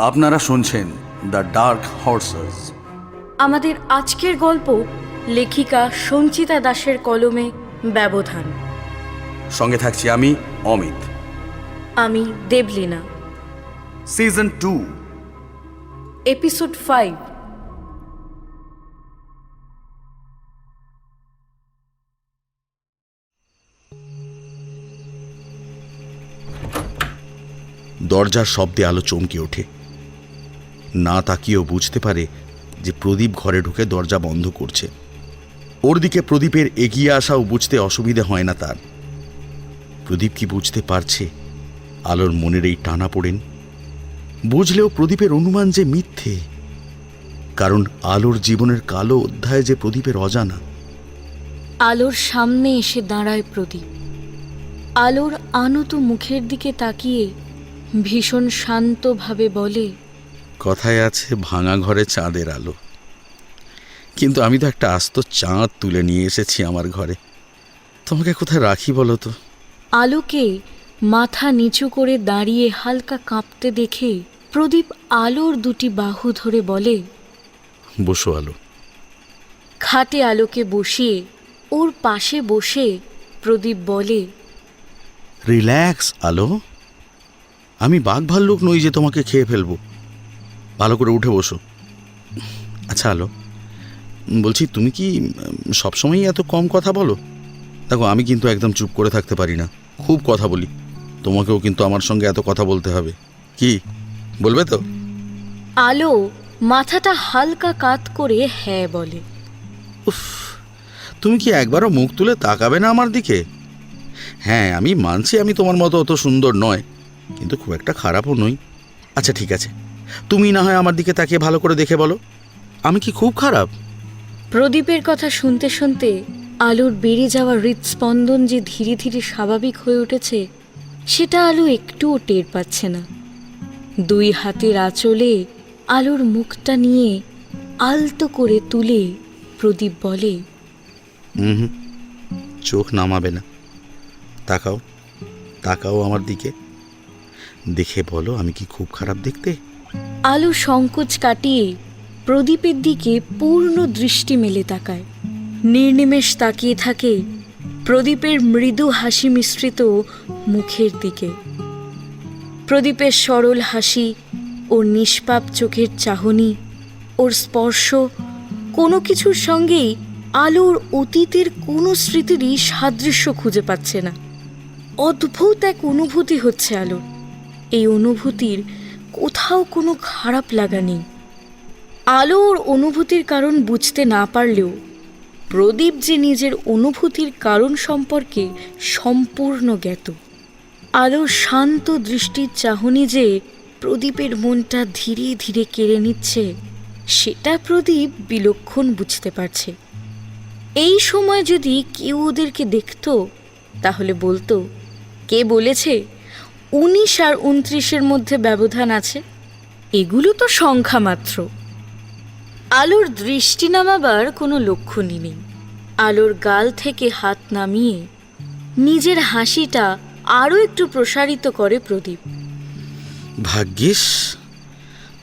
আপনারা শুনছেন the dark horse's. আমাদের আজকের গল্প লেখিকা সঞ্চিতা দাসের কলমে ব্যবধান। সঙ্গে থাকছি আমি অমিত। আমি দেবলীনা। Season 2, episode 5। দরজার শব্দে আলো চমকে ওঠে। না তাকিয়েও বুঝতে পারে যে প্রদীপ ঘরে ঢুকে দরজা বন্ধ করছে। ওর দিকে প্রদীপের এগিয়ে আসাও বুঝতে অসুবিধে হয় না তার। প্রদীপ কি বুঝতে পারছে আলোর মনের এই টানা পড়েন? বুঝলেও প্রদীপের অনুমান যে মিথ্যে, কারণ আলোর জীবনের কালো অধ্যায় যে প্রদীপের অজানা। আলোর সামনে এসে দাঁড়ায় প্রদীপ। আলোর আনত মুখের দিকে তাকিয়ে ভীষণ শান্তভাবে বলে, কথায় আছে ভাঙা ঘরে চাঁদের আলো, কিন্তু আমি তো একটা আস্ত চাঁদ তুলে নিয়ে এসেছি আমার ঘরে। তোমাকে কোথায় রাখি বলো তো? আলোকে মাথা নিচু করে দাঁড়িয়ে হালকা কাঁপতে দেখে প্রদীপ আলোর দুটি বাহু ধরে বলে, বসো আলো। খাটে আলোকে বসিয়ে ওর পাশে বসে প্রদীপ বলে, রিল্যাক্স আলো, আমি বাঘ ভাল্লুক নই যে তোমাকে খেয়ে ফেলবো। ভালো করে উঠে বসো। আচ্ছা আলো, বলছি তুমি কি সবসময়ই এত কম কথা বলো? দেখো, আমি কিন্তু একদম চুপ করে থাকতে পারি না, খুব কথা বলি। তোমাকেও কিন্তু আমার সঙ্গে এত কথা বলতে হবে, কি বলবে তো? আলো মাথাটা হালকা কাত করে হ্যাঁ বলে। উফ, তুমি কি একবারও মুখ তুলে তাকাবে না আমার দিকে? হ্যাঁ, আমি মানছি আমি তোমার মতো অত সুন্দর নয়, কিন্তু খুব একটা খারাপও নই। আচ্ছা ঠিক আছে, তুমি না হয় আমার দিকে তাকিয়ে ভালো করে দেখে বলো, আমি কি খুব খারাপ? প্রদীপের কথা শুনতে শুনতে আলোর বেড়ে যাওয়া হৃদস্পন্দন যে ধীরে ধীরে স্বাভাবিক হয়ে উঠেছে সেটা আলো একটুও টের পাচ্ছে না। দুই হাতের আঁচলে আলোর মুখটা নিয়ে আলতো করে তুলে প্রদীপ বলে, চোখ নামাবে না, তাকাও তাকাও আমার দিকে, দেখে বলো আমি কি খুব খারাপ দেখতে? আলো সংকোচ কাটিয়ে প্রদীপের দিকে পূর্ণ দৃষ্টি মেলে তাকায়। নির্নিমেষ তাকিয়ে থাকে প্রদীপের মৃদু হাসি মিশ্রিত মুখের দিকে। প্রদীপের সরল হাসি, ওর নিষ্পাপ চোখের চাহনি, ওর স্পর্শ, কোনো কিছুর সঙ্গেই আলোর অতীতের কোনো স্মৃতিরই সাদৃশ্য খুঁজে পাচ্ছে না। অদ্ভুত এক অনুভূতি হচ্ছে আলোর। এই অনুভূতির কোথাও কোনো খারাপ লাগা নেই। আলো ওর অনুভূতির কারণ বুঝতে না পারলেও প্রদীপ যে নিজের অনুভূতির কারণ সম্পর্কে সম্পূর্ণ জ্ঞাত। আলোর শান্ত দৃষ্টির চাহনি যে প্রদীপের মনটা ধীরে ধীরে কেড়ে নিচ্ছে সেটা প্রদীপ বিলক্ষণ বুঝতে পারছে। এই সময় যদি কেউ ওদেরকে দেখত তাহলে বলতো, কে বলেছে 19 আর 29-এর মধ্যে ব্যবধান আছে? এগুলো তো সংখ্যা মাত্র। আলোর দৃষ্টি নামাবার কোনো লক্ষণই নেই। আলোর গাল থেকে হাত নামিয়ে নিজের হাসিটা আরও একটু প্রসারিত করে প্রদীপ। ভাগ্যিস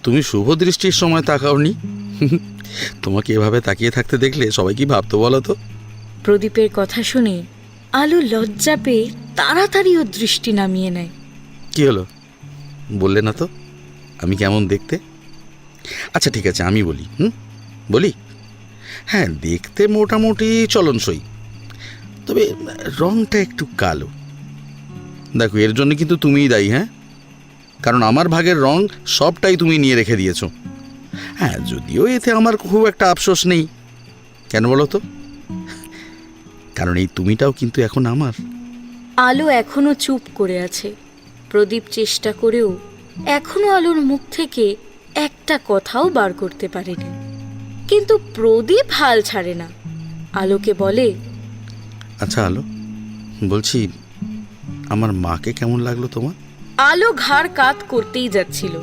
তুমি শুভ দৃষ্টির সময় তাকাওনি। তোমাকে এভাবে তাকিয়ে থাকতে দেখলে সবাই কি ভাবতো বলো তো? প্রদীপের কথা শুনে আলো লজ্জা পেয়ে তাড়াতাড়ি ওর দৃষ্টি নামিয়ে নেয়। কি হলো, বললে না তো আমি কেমন দেখতে? আচ্ছা ঠিক আছে, আমি বলি। বলি, হ্যাঁ দেখতে মোটামুটি চলনসই, তবে রংটা একটু কালো। দেখো, এর জন্য কিন্তু তুমিই দায়ী। হ্যাঁ, কারণ আমার ভাগের রং সবটাই তুমি নিয়ে রেখে দিয়েছো। হ্যাঁ, যদিও এতে আমার খুব একটা আফসোস নেই। কেন বলো তো? কারণ এই তুমিটাও কিন্তু এখন আমার। আলো এখনো চুপ করে আছে। প্রদীপ চেষ্টা করেও এখনো আলোর মুখ থেকে একটা কথাও বার করতে পারেনি। কিন্তু প্রদীপ হাল ছাড়ে না। আলোকে বলে, আচ্ছা আলো, বলছি আমার মাকে কেমন লাগলো তোমার? আলো ঘাড় কাত করতেই যাচ্ছিল,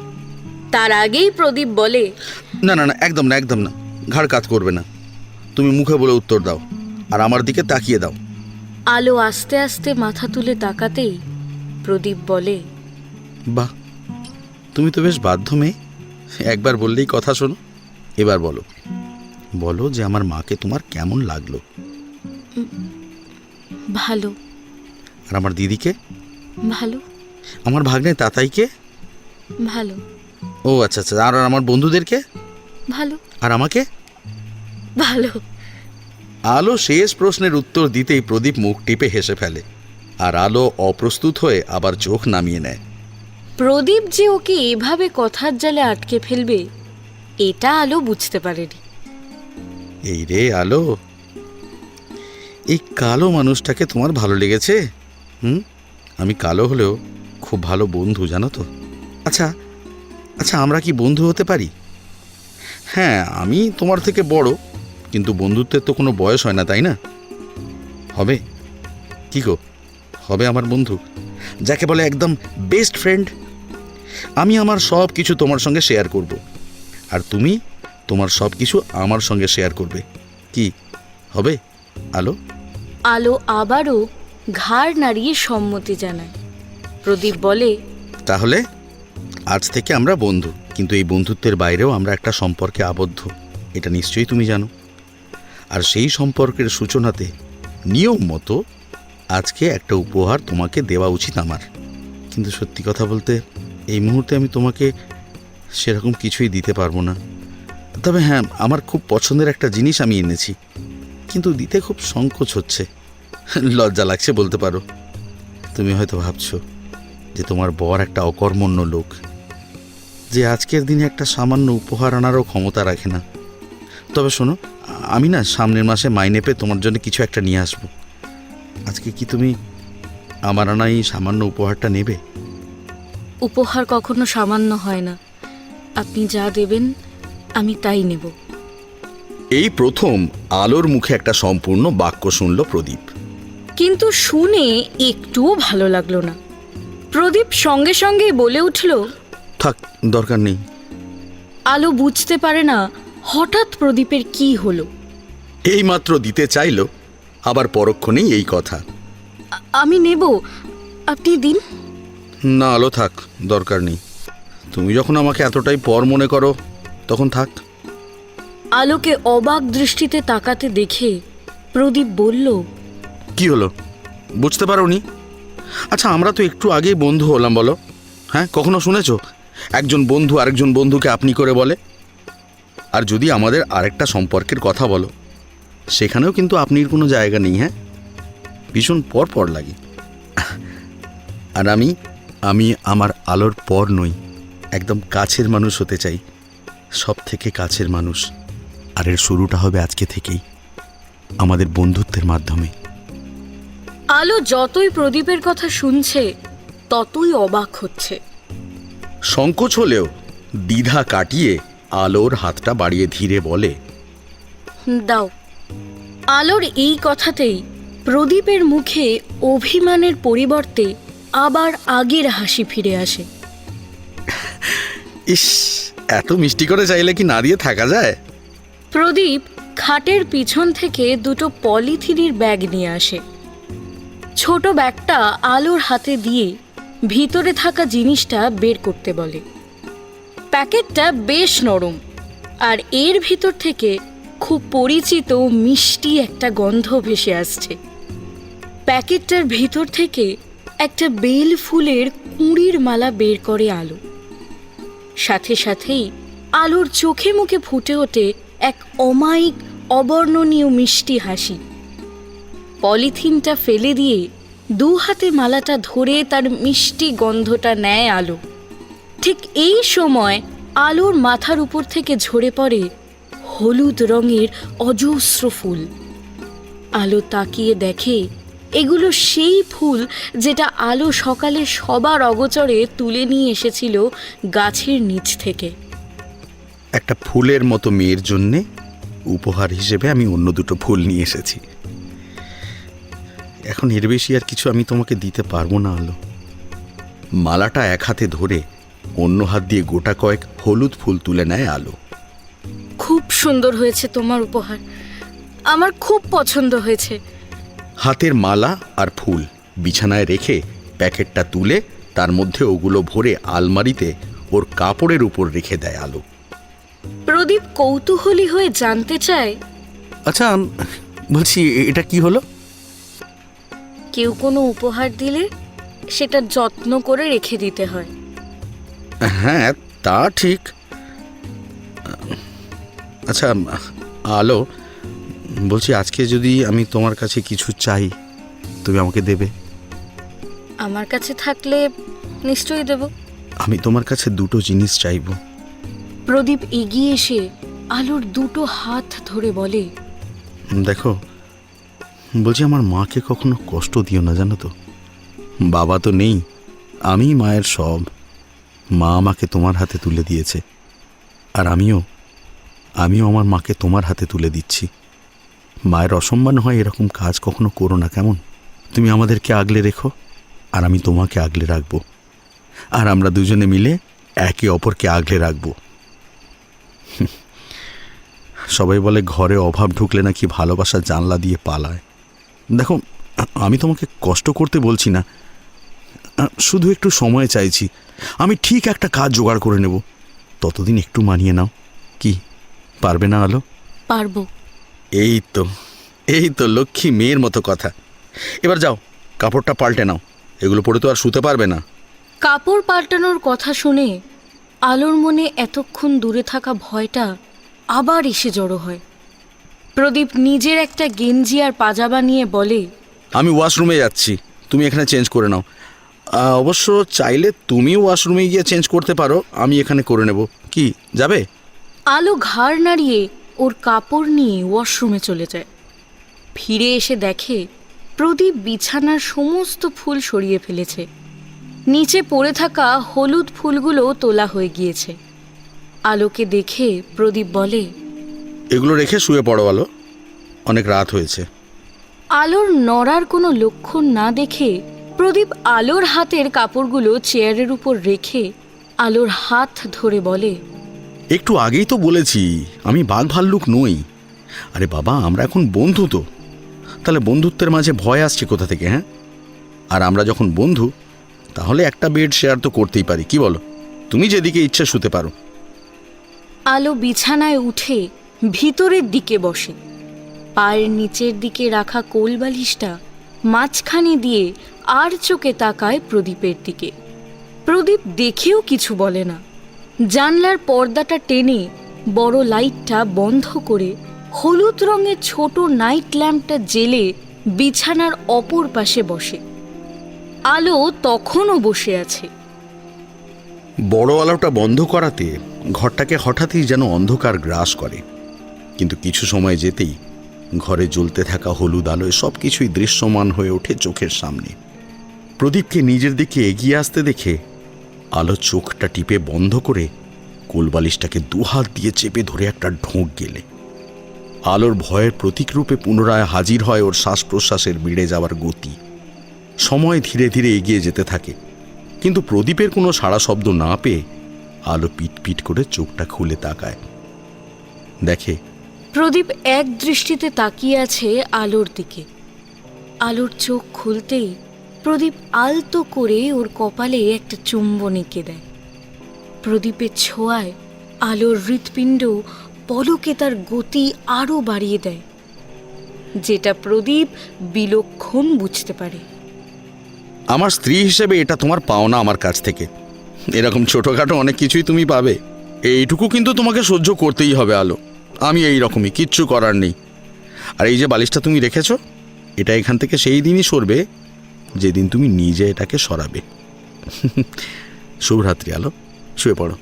তার আগেই প্রদীপ বলে, না না না, একদম না, একদম না, ঘাড় কাত করবে না। তুমি মুখে বলে উত্তর দাও আর আমার দিকে তাকিয়ে দাও। আলো আস্তে আস্তে মাথা তুলে তাকাতেই প্রদীপ বলে, বাহ, তুমি তো বেশ বাধ্য মেয়ে। একবার বললেই কথা শোনো। এবার বলো, বলো যে আমার মাকে তোমার কেমন লাগলো। ভালো। আর আমার দিদিকে? ভালো। আমার ভাগ্নে তাতাইকে? ভালো। ও আচ্ছা আচ্ছা। আর আমার বন্ধুদেরকে? ভালো। আর আমাকে? ভালো। আলো শেষ প্রশ্নের উত্তর দিতেই প্রদীপ মুখ টিপে হেসে ফেলে, আর আলো অপ্রস্তুত হয়ে আবার চোখ নামিয়ে নেয়। প্রদীপ যে ওকে এভাবে কথার জালে আটকে ফেলবে এটা আলো বুঝতে পারেনি। এই রে আলো, এই কালো মানুষটাকে তোমার ভালো লেগেছে? আমি কালো হলেও খুব ভালো বন্ধু, জানো তো। আচ্ছা আচ্ছা, আমরা কি বন্ধু হতে পারি? হ্যাঁ, আমি তোমার থেকে বড়, কিন্তু বন্ধুত্বের তো কোনো বয়স হয় না, তাই না? হবে কি গো, হবে আমার বন্ধু, যাকে বলে একদম বেস্ট ফ্রেন্ড। আমি আমার সব কিছু তোমার সঙ্গে শেয়ার করব, আর তুমি তোমার সব কিছু আমার সঙ্গে শেয়ার করবে। কি হবে আলো? আলো আবারও ঘাড় নাড়িয়ে সম্মতি জানায়। প্রদীপ বলে, তাহলে আজ থেকে আমরা বন্ধু, কিন্তু এই বন্ধুত্বের বাইরেও আমরা একটা সম্পর্কে আবদ্ধ, এটা নিশ্চয়ই তুমি জানো। আর সেই সম্পর্কের সূচনাতে নিয়ম মতো আজকে একটা উপহার তোমাকে দেওয়া উচিত আমার। কিন্তু সত্যি কথা বলতে এই মুহূর্তে আমি তোমাকে সেরকম কিছুই দিতে পারবো না। তবে হ্যাঁ, আমার খুব পছন্দের একটা জিনিস আমি এনেছি, কিন্তু দিতে খুব সংকোচ হচ্ছে, লজ্জা লাগছে বলতে পারো। তুমি হয়তো ভাবছো যে তোমার বর একটা অকর্মণ্য লোক, যে আজকের দিনে একটা সামান্য উপহার আনারও ক্ষমতা রাখে না। তবে শোনো, আমি না সামনের মাসে মাইনে পেয়ে তোমার জন্য কিছু একটা নিয়ে আসবো। আজকে কি তুমি আমার আনা এই সামান্য উপহারটা নেবে? উপহার কখনো সামান্য হয় না, আপনি যা দেবেন আমি তাই নেব। এই প্রথম আলোর মুখে একটা সম্পূর্ণ বাক্য শুনল প্রদীপ। কিন্তু শুনে একটুও ভালো লাগলো না। প্রদীপ সঙ্গে সঙ্গে বলে উঠল, থাক, দরকার নেই। আলো বুঝতে পারে না হঠাৎ প্রদীপের কি হলো। এইমাত্র দিতে চাইল, আবার পরক্ষণেই এই কথা। আমি নেব, আপনি দিন। না আলো, থাক, দরকার নেই। তুমি যখন আমাকে এতটাই পর মনে করো তখন থাক। আলোকে অবাক দৃষ্টিতে তাকাতে দেখে প্রদীপ বলল, কি হলো, বুঝতে পারোনি? আচ্ছা, আমরা তো একটু আগেই বন্ধু হলাম, বলো। হ্যাঁ, কখনো শুনেছো একজন বন্ধু আরেকজন বন্ধুকে আপনি করে বলে? আর যদি আমাদের আরেকটা সম্পর্কের কথা বলো, সেখানেও কিন্তু আপনির কোনো জায়গা নেই। হ্যাঁ, ভীষণ পর পর লাগে। আর আমি আমার আলোর পর নই, একদম কাছের মানুষ হতে চাই, সব থেকে কাছের মানুষ। আর এর শুরুটা হবে আজকে থেকেই, আমাদের বন্ধুত্বের মাধ্যমে। আলো যতই প্রদীপের কথা শুনছে ততই অবাক হচ্ছে। সংকোচ হলেও দ্বিধা কাটিয়ে আলোর হাতটা বাড়িয়ে ধীরে বলে, দাও। আলোর এই কথাতেই প্রদীপের মুখে অভিমানের পরিবর্তে আবার আগের হাসি ফিরে আসে। ইস, এত মিষ্টি করে চাইলে কি না দিয়ে থাকা যায়? প্রদীপ খাটের পিছন থেকে দুটো পলিথিনের ব্যাগ নিয়ে আসে। ছোট ব্যাগটা আলোর হাতে দিয়ে ভিতরে থাকা জিনিসটা বের করতে বলে। প্যাকেটটা বেশ নরম, আর এর ভিতর থেকে খুব পরিচিত মিষ্টি একটা গন্ধ ভেসে আসছে। প্যাকেটটার ভিতর থেকে একটা বেল ফুলের কুঁড়ির মালা বের করে আলো। সাথে সাথেই আলোর চোখে মুখে ফুটে ওঠে এক অমায়িক অবর্ণনীয় মিষ্টি হাসি। পলিথিনটা ফেলে দিয়ে দু হাতে মালাটা ধরে তার মিষ্টি গন্ধটা নেয় আলো। ঠিক এই সময় আলোর মাথার উপর থেকে ঝরে পড়ে হলুদ রঙের অজস্র ফুল। আলো তাকিয়ে দেখে এগুলো সেই ফুল যেটা আলো সকালে সবার অগোচরে তুলে নিয়ে এসেছিল গাছের নিচ থেকে। একটা ফুলের মতো মেয়ের জন্যে উপহার হিসেবে আমি অন্য দুটো ফুল নিয়ে এসেছি। এখন এর বেশি আর কিছু আমি তোমাকে দিতে পারবো না আলো। মালাটা এক হাতে ধরে অন্য হাত দিয়ে গোটা কয়েক হলুদ ফুল তুলে নেয় আলো। খুব সুন্দর হয়েছে তোমার উপহার, আমার খুব পছন্দ হয়েছে। হাতের মালা আর ফুল বিছানায় রেখে প্যাকেটটা তুলে তার মধ্যে ওগুলো ভরে আলমারিতে ওর কাপড়ের উপর রেখে দেয় আলো। প্রদীপ কৌতূহলী হয়ে জানতে চায়, আচ্ছা বলছি এটা কি হলো? কেউ কোনো উপহার দিলে সেটা যত্ন করে রেখে দিতে হয়। হ্যাঁ তা ঠিক। আচ্ছা আলো, বলছি আজকে যদি আমি তোমার কাছে কিছু চাই তুমি আমাকে দেবে? আমার কাছে থাকলে নিশ্চয়ই দেব। আমি তোমার কাছে দুটো জিনিস চাইব। প্রদীপ এগিয়ে এসে আলোর দুটো হাত ধরে বলে, দেখো বলছি আমার মাকে কখনো কষ্ট দিও না, জানো তো। বাবা তো নেই, আমি মায়ের সব। মা আমাকে তোমার হাতে তুলে দিয়েছে, আর আমিও আমার মাকে তোমার হাতে তুলে দিচ্ছি। মায়ের অসম্মান হয় এরকম কাজ কখনো করো না, কেমন? তুমি আমাদেরকে আগলে রেখো, আর আমি তোমাকে আগলে রাখবো, আর আমরা দুজনে মিলে একে অপরকে আগলে রাখবো। সবাই বলে ঘরে অভাব ঢুকলে নাকি ভালোবাসা জানলা দিয়ে পালায়। দেখো আমি তোমাকে কষ্ট করতে বলছি না, শুধু একটু সময় চাইছি। আমি ঠিক একটা কাজ জোগাড় করে নেব, ততদিন একটু মানিয়ে নাও। কি পারবে না আলো? পারবো। এই তো লক্ষ্মী মেয়ের মতো কথা। এবার যাও কাপড়টা পাল্টে নাও, এগুলো পরে তো আর শুতে পারবে না। কাপড় পাল্টানোর কথা শুনে আলোর মনে এতক্ষণ দূরে থাকা ভয়টা আবার এসে জড়ো হয়। প্রদীপ নিজের একটা গেঞ্জি আর পাজামা নিয়ে বলে, আমি ওয়াশরুমে যাচ্ছি, তুমি এখানে চেঞ্জ করে নাও। অবশ্য চাইলে তুমিও ওয়াশরুমে গিয়ে চেঞ্জ করতে পারো, আমি এখানে করে নেব। কি যাবে? আলো ঘাড় নাড়িয়ে ওর কাপড় নিয়ে ওয়াশরুমে চলে যায়। ফিরে এসে দেখে প্রদীপ বিছানার সমস্ত ফুল সরিয়ে ফেলেছে। নিচে পড়ে থাকা হলুদ ফুলগুলো তোলা হয়ে গিয়েছে। আলোকে দেখে প্রদীপ বলে, এগুলো রেখে শুয়ে পড়ো আলো, অনেক রাত হয়েছে। আলোর নড়ার কোনো লক্ষণ না দেখে প্রদীপ আলোর হাতের কাপড়গুলো চেয়ারের উপর রেখে আলোর হাত ধরে বলে, একটু আগেই তো বলেছি আমি বাঘ ভাল্লুক নই। আরে বাবা, আমরা এখন বন্ধু তো, তাহলে বন্ধুত্বের মাঝে ভয় আসছে কোথা থেকে? হ্যাঁ, আর আমরা যখন বন্ধু তাহলে একটা বেড শেয়ার তো করতেই পারি, কি বলো? তুমি যেদিকে ইচ্ছে শুতে পারো। আলো বিছানায় উঠে ভিতরের দিকে বসে। পায়ের নিচের দিকে রাখা কোলবালিশটা মাঝখানে দিয়ে আর চোখে তাকায় প্রদীপের দিকে। প্রদীপ দেখেও কিছু বলে না। জানলার পর্দাটা টেনে বড় লাইটটা বন্ধ করে হলুদ রঙের ছোট নাইট ল্যাম্পটা জেলে বিছানার অপর পাশে বসে। আলো তখনও বসে আছে। বড় আলোটা বন্ধ করাতে ঘরটাকে হঠাৎই যেন অন্ধকার গ্রাস করে, কিন্তু কিছু সময় যেতেই ঘরে জ্বলতে থাকা হলুদ আলোয় সব কিছুই দৃশ্যমান হয়ে ওঠে চোখের সামনে। প্রদীপকে নিজের দিকে এগিয়ে আসতে দেখে আলো চোখটা টিপে বন্ধ করে কোলবালিশটাকে দুহাত দিয়ে চেপে ধরে একটা ঢোক গেলে আলোর ভয়ের প্রতীকরূপে পুনরায় হাজির হয় ওর শ্বাস প্রশ্বাসের বেড়ে যাওয়ার গতি। সময় ধীরে ধীরে এগিয়ে যেতে থাকে, কিন্তু প্রদীপের কোনো সাড়া শব্দ না পেয়ে আলো পিটপিট করে চোখটা খুলে তাকায়। দেখে প্রদীপ এক দৃষ্টিতে তাকিয়ে আছে আলোর দিকে। আলোর চোখ খুলতেই প্রদীপ আলতো করে ওর কপালে একটা চুম্বন এঁকে দেয়। প্রদীপের ছোঁয়ায় আলোর হৃৎপিণ্ড পলকে তার গতি আরও বাড়িয়ে দেয়, যেটা প্রদীপ বিলক্ষণ বুঝতে পারে। আমার স্ত্রী হিসেবে এটা তোমার পাওনা আমার কাছ থেকে। এরকম ছোটোখাটো অনেক কিছুই তুমি পাবে, এইটুকু কিন্তু তোমাকে সহ্য করতেই হবে আলো। আমি এই রকমই, কিচ্ছু করার নেই। আর এই যে বালিশটা তুমি রেখেছো, এটা এখান থেকে সেই দিনই সরবে যেদিন তুমি নিজে এটাকে সরাবে। শুভরাত্রি আলো, শুয়ে পড়ো।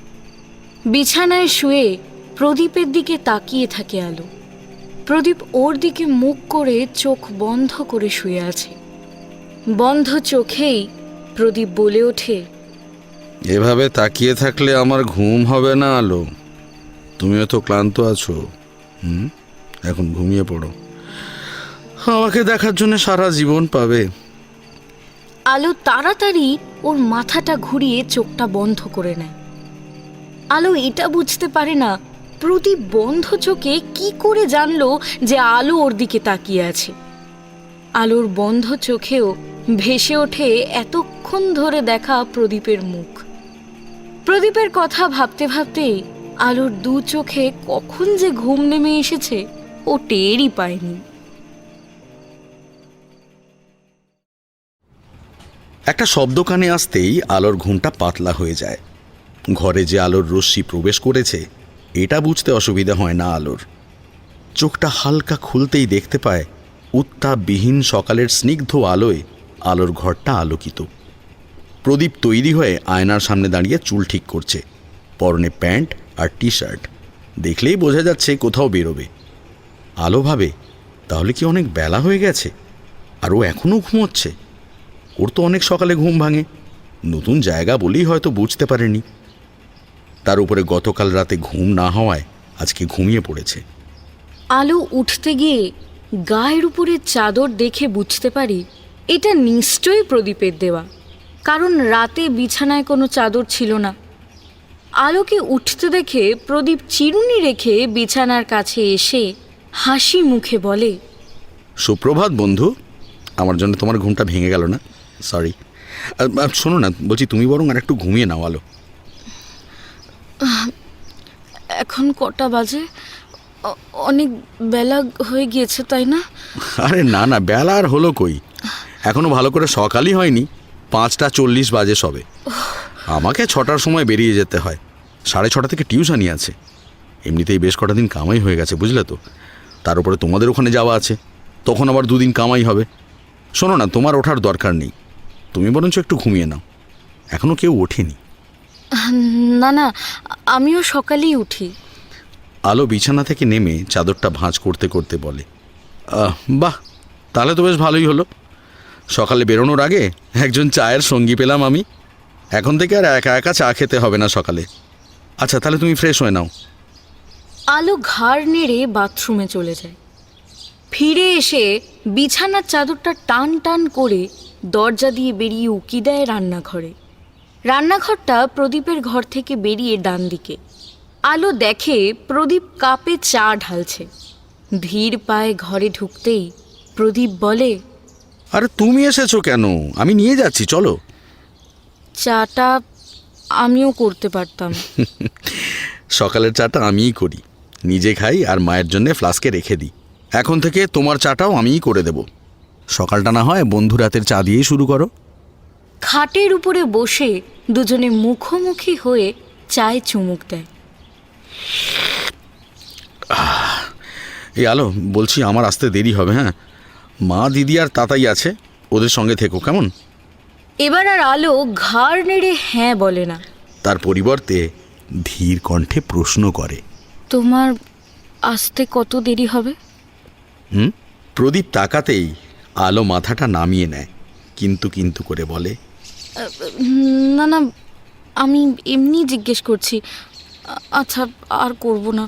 বিছানায় শুয়ে প্রদীপের দিকে তাকিয়ে থাকে আলো। প্রদীপ ওর দিকে মুখ করে চোখ বন্ধ করে শুয়ে আছে। বন্ধ চোখেই প্রদীপ বলে ওঠে, এভাবে তাকিয়ে থাকলে আমার ঘুম হবে না আলো। তুমিও তো ক্লান্ত আছো, এখন ঘুমিয়ে পড়ো। আমাকে দেখার জন্য সারা জীবন পাবে। আলো তাড়াতাড়ি ওর মাথাটা ঘুরিয়ে চোখটা বন্ধ করে নেয়। আলো এটা বুঝতে পারে না প্রদীপ বন্ধ চোখে কি করে জানলো যে আলো ওর দিকে তাকিয়ে আছে। আলোর বন্ধ চোখেও ভেসে ওঠে এতক্ষণ ধরে দেখা প্রদীপের মুখ। প্রদীপের কথা ভাবতে ভাবতেই আলোর দু চোখে কখন যে ঘুম নেমে এসেছে ও টেরই পায়নি। একটা শব্দ কানে আসতেই আলোর ঘুমটা পাতলা হয়ে যায়। ঘরে যে আলোর রশ্মি প্রবেশ করেছে এটা বুঝতে অসুবিধা হয় না আলোর। চোখটা হালকা খুলতেই দেখতে পায় উত্তাপবিহীন সকালের স্নিগ্ধ আলোয় আলোর ঘরটা আলোকিত। প্রদীপ তৈরি হয়ে আয়নার সামনে দাঁড়িয়ে চুল ঠিক করছে, পরনে প্যান্ট আর টি শার্ট। দেখলেই বোঝা যাচ্ছে কোথাও বেরোবে। আলো ভাবে, তাহলে কি অনেক বেলা হয়ে গেছে আর ও এখনও ঘুমোচ্ছে? ওর তো অনেক সকালে ঘুম ভাঙে, নতুন জায়গা বলেই হয়তো বুঝতে পারেনি। তার উপরে গতকাল রাতে ঘুম না হওয়ায় আজকে ঘুমিয়ে পড়েছে। আলো উঠতে গিয়ে গায়ের উপরে চাদর দেখে বুঝতে পারি এটা নিশ্চয়ই প্রদীপের দেওয়া, কারণ রাতে বিছানায় কোনো চাদর ছিল না। আলোকে উঠতে দেখে প্রদীপ চিরুনি রেখে বিছানার কাছে এসে হাসি মুখে বলে, সুপ্রভাত বন্ধু। আমার জন্য তোমার ঘুমটা ভেঙে গেল না, সরি। শোনো না, বলছি তুমি বরং আর একটু ঘুমিয়ে নাও। আলো, এখন কটা বাজে? অনেক বেলা হয়ে গিয়েছে তাই না? আরে না না, বেলা আর হলো কই, এখনো ভালো করে সকালই হয়নি। 5:40 বাজে সবে। আমাকে 6টার সময় বেরিয়ে যেতে হয়, 6:30 থেকে টিউশনই আছে। এমনিতেই বেশ কটা দিন কামাই হয়ে গেছে, বুঝলে তো। তার উপরে তোমাদের ওখানে যাওয়া আছে, তখন আবার 2 দিন কামাই হবে। শোনো না, তোমার ওঠার দরকার নেই, তুমি বরঞ্চ একটু ঘুমিয়ে নাও, এখনো কেউ ওঠেনি। না না, আমিও সকালেই উঠি। আলো বিছানা থেকে নেমে চাদরটা ভাঁজ করতে করতে বলে, বাহ, তাহলে তো বেশ ভালোই হলো। সকালে বেরোনোর আগে একজন চায়ের সঙ্গী পেলাম আমি। এখন থেকে আর একা একা চা খেতে হবে না সকালে। আচ্ছা, তাহলে তুমি ফ্রেশ হয়ে নাও। আলো ঘাড় নেড়ে বাথরুমে চলে যায়। ফিরে এসে বিছানার চাদরটা টান টান করে দরজা দিয়ে বেরিয়ে উকি দেয় রান্নাঘরে। রান্নাঘরটা প্রদীপের ঘর থেকে বেরিয়ে ডান দিকে। আলো দেখে প্রদীপ কাপে চা ঢালছে। ধীর পায়ে ঘরে ঢুকতেই প্রদীপ বলে, আরে তুমি এসেছো কেন? আমি নিয়ে যাচ্ছি, চলো। চাটা আমিও করতে পারতাম। সকালের চাটা আমিই করি, নিজে খাই আর মায়ের জন্য ফ্লাস্কে রেখে দিই। এখন থেকে তোমার চাটাও আমিই করে দেব। সকালটা না হয় বন্ধু রাতের চা দিয়েই শুরু করো। খাটের উপরে বসে দুজনে মুখোমুখি হয়ে চায়ে চুমুক দেয়। এই আলো, বলছি আমার আসতে দেরি হবে। হ্যাঁ, মা, দিদি আর তাতাই আছে, ওদের সঙ্গে থেকো, কেমন? এবার আর আলো ঘাড় নেড়ে হ্যাঁ বলে না, তার পরিবর্তে ধীর কণ্ঠে প্রশ্ন করে, তোমার আসতে কত দেরি হবে? প্রদীপ তাকাতেই আলো মাথাটা নামিয়ে নেয়, কিন্তু কিন্তু করে বলে, না না, আমি এমনি জিজ্ঞেস করছি। আচ্ছা, আর করব না।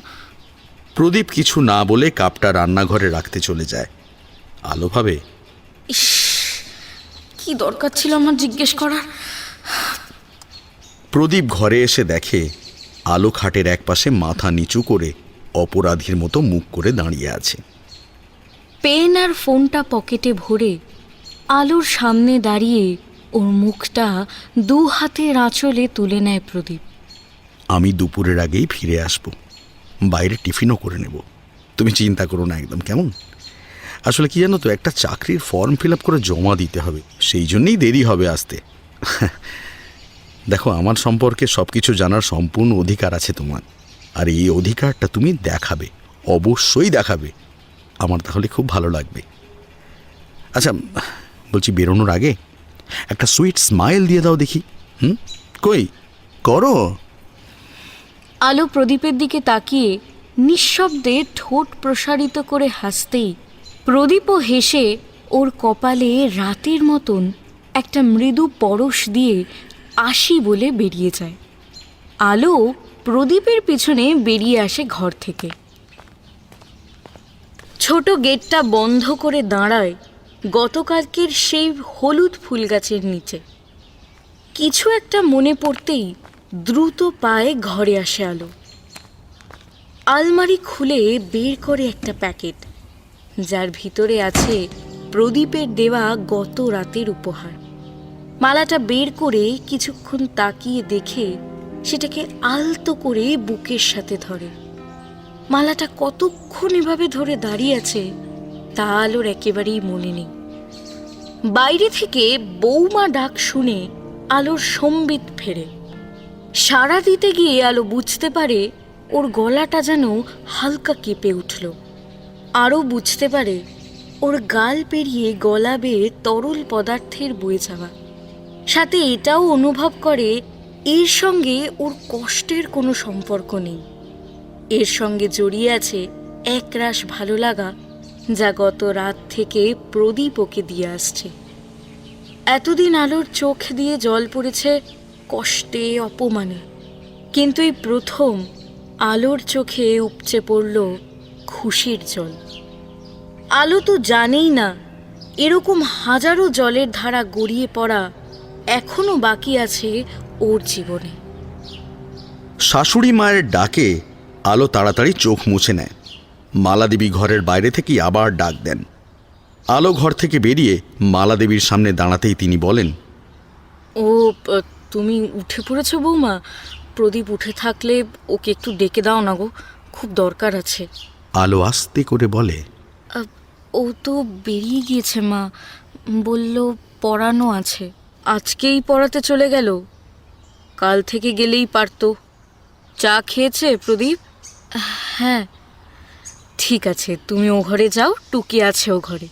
প্রদীপ কিছু না বলে কাপটা রান্নাঘরে রাখতে চলে যায়। আলো ভাবে, ইস, কি দরকার ছিল আমার জিজ্ঞেস করার। প্রদীপ ঘরে এসে দেখে আলো খাটের একপাশে মাথা নিচু করে অপরাধীর মতো মুখ করে দাঁড়িয়ে আছে। পেন আর ফোনটা পকেটে ভরে আলোর সামনে দাঁড়িয়ে ওর মুখটা 2 হাতের আঁচলে তুলে নেয় প্রদীপ। আমি দুপুরের আগেই ফিরে আসব, বাইরে টিফিনও করে নেব, তুমি চিন্তা করো না একদম, কেমন? আসলে কি জানো তো, একটা চাকরির ফর্ম ফিল আপ করে জমা দিতে হবে, সেই জন্যই দেরি হবে আসতে। দেখো, আমার সম্পর্কে সব কিছু জানার সম্পূর্ণ অধিকার আছে তোমার, আর এই অধিকারটা তুমি দেখাবে, অবশ্যই দেখাবে। আমার তাহলে খুব ভালো লাগবে। আচ্ছা, বলছি, বেরোনোর আগে একটা সুইট স্মাইল দিয়ে দাও দেখি। কই করো? আলো প্রদীপের দিকে তাকিয়ে নিঃশব্দে ঠোঁট প্রসারিত করে হাসতেই প্রদীপও হেসে ওর কপালে রাতের মতন একটা মৃদু পরশ দিয়ে আসি বলে বেরিয়ে যায়। আলো প্রদীপের পিছনে বেরিয়ে আসে ঘর থেকে। ছোট গেটটা বন্ধ করে দাঁড়ায় গতকালকের সেই হলুদ ফুল গাছের নিচে। কিছু একটা মনে পড়তেই দ্রুত পায়ে ঘরে আসে আলো। আলমারি খুলে বের করে একটা প্যাকেট, যার ভিতরে আছে প্রদীপের দেওয়া গত রাতের উপহার। মালাটা বের করে কিছুক্ষণ তাকিয়ে দেখে সেটাকে আলতো করে বুকের সাথে ধরে। মালাটা কতক্ষণ এভাবে ধরে দাঁড়িয়ে আছে তা আলোর একেবারেই মনে নেই। বাইরে থেকে বৌমা ডাক শুনে আলোর সম্বিত ফেরে। সাড়া দিতে গিয়ে আলো বুঝতে পারে ওর গলাটা যেন হালকা কেঁপে উঠল। আরও বুঝতে পারে ওর গাল পেরিয়ে গলা বেয়ে তরল পদার্থের বয়ে যাওয়া। সাথে এটাও অনুভব করে এর সঙ্গে ওর কষ্টের কোনো সম্পর্ক নেই। এর সঙ্গে জড়িয়ে আছে একরাশ ভালো লাগা, যা গত রাত থেকে প্রদীপ ওকে দিয়ে আসছে। এতদিন আলোর চোখ দিয়ে জল পড়েছে কষ্টে, অপমানে, কিন্তু এই প্রথম আলোর চোখে উপচে পড়ল খুশির জল। আলো তো জানেই না এরকম হাজারো জলের ধারা গড়িয়ে পড়া এখনো বাকি আছে ওর জীবনে। শাশুড়ি মায়ের ডাকে আলো তাড়াতাড়ি চোখ মুছে নেয়। মালাদেবী ঘরের বাইরে থেকেই আবার ডাক দেন। আলো ঘর থেকে বেরিয়ে মালাদেবীর সামনে দাঁড়াতেই তিনি বলেন, ও তুমি উঠে পড়েছো বৌমা? প্রদীপ উঠে থাকলে ওকে একটু ডেকে দাও না গো, খুব দরকার আছে। আলো আস্তে করে বলে, ও তো বেরিয়ে গিয়েছে মা, বলল পড়ানো আছে। আজকেই পড়াতে চলে গেল, কাল থেকে গেলেই পারতো। চা খেয়েছে প্রদীপ? হ্যাঁ। ঠিক আছে, তুমি ও ঘরে যাও, টুকি আছে ও ঘরে,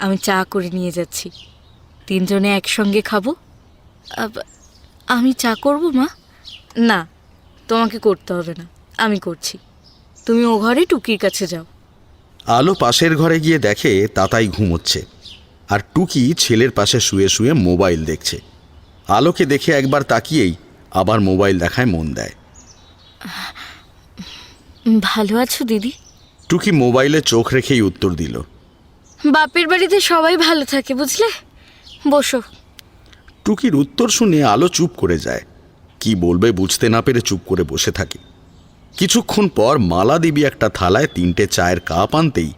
আমি চা করে নিয়ে যাচ্ছি, তিনজনে একসঙ্গে খাবো। আমি চা করব মা? না, তোমাকে করতে হবে না, আমি করছি, তুমি ও ঘরে টুকির কাছে যাও। আলো পাশের ঘরে গিয়ে দেখে তাতাই ঘুমোচ্ছে, আর টুকি ছেলের পাশে শুয়ে শুয়ে মোবাইল দেখছে। আলোকে দেখে একবার তাকিয়েই আবার মোবাইল দেখায় মন দেয়। ভালো আছো দিদি? টুকি মোবাইলে চোখ রেখেই উত্তর দিল, বাপের বাড়িতে সবাই ভালো থাকে বুঝলে, বসো। টুকির উত্তর শুনে আলো চুপ করে যায়। কি বলবে বুঝতে না পেরে চুপ করে বসে থাকে। কিছুক্ষণ পর মালাদেবী একটা থালায় 3টে চায়ের কাপ আনতেই